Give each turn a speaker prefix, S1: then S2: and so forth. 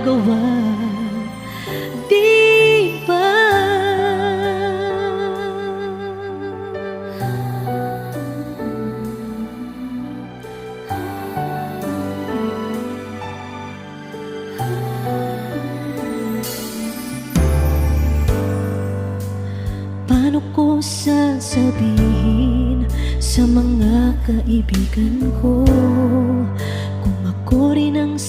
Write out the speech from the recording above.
S1: magagawa, di ba? Paano ko sasabihin sa mga kaibigan ko kung ako rin ang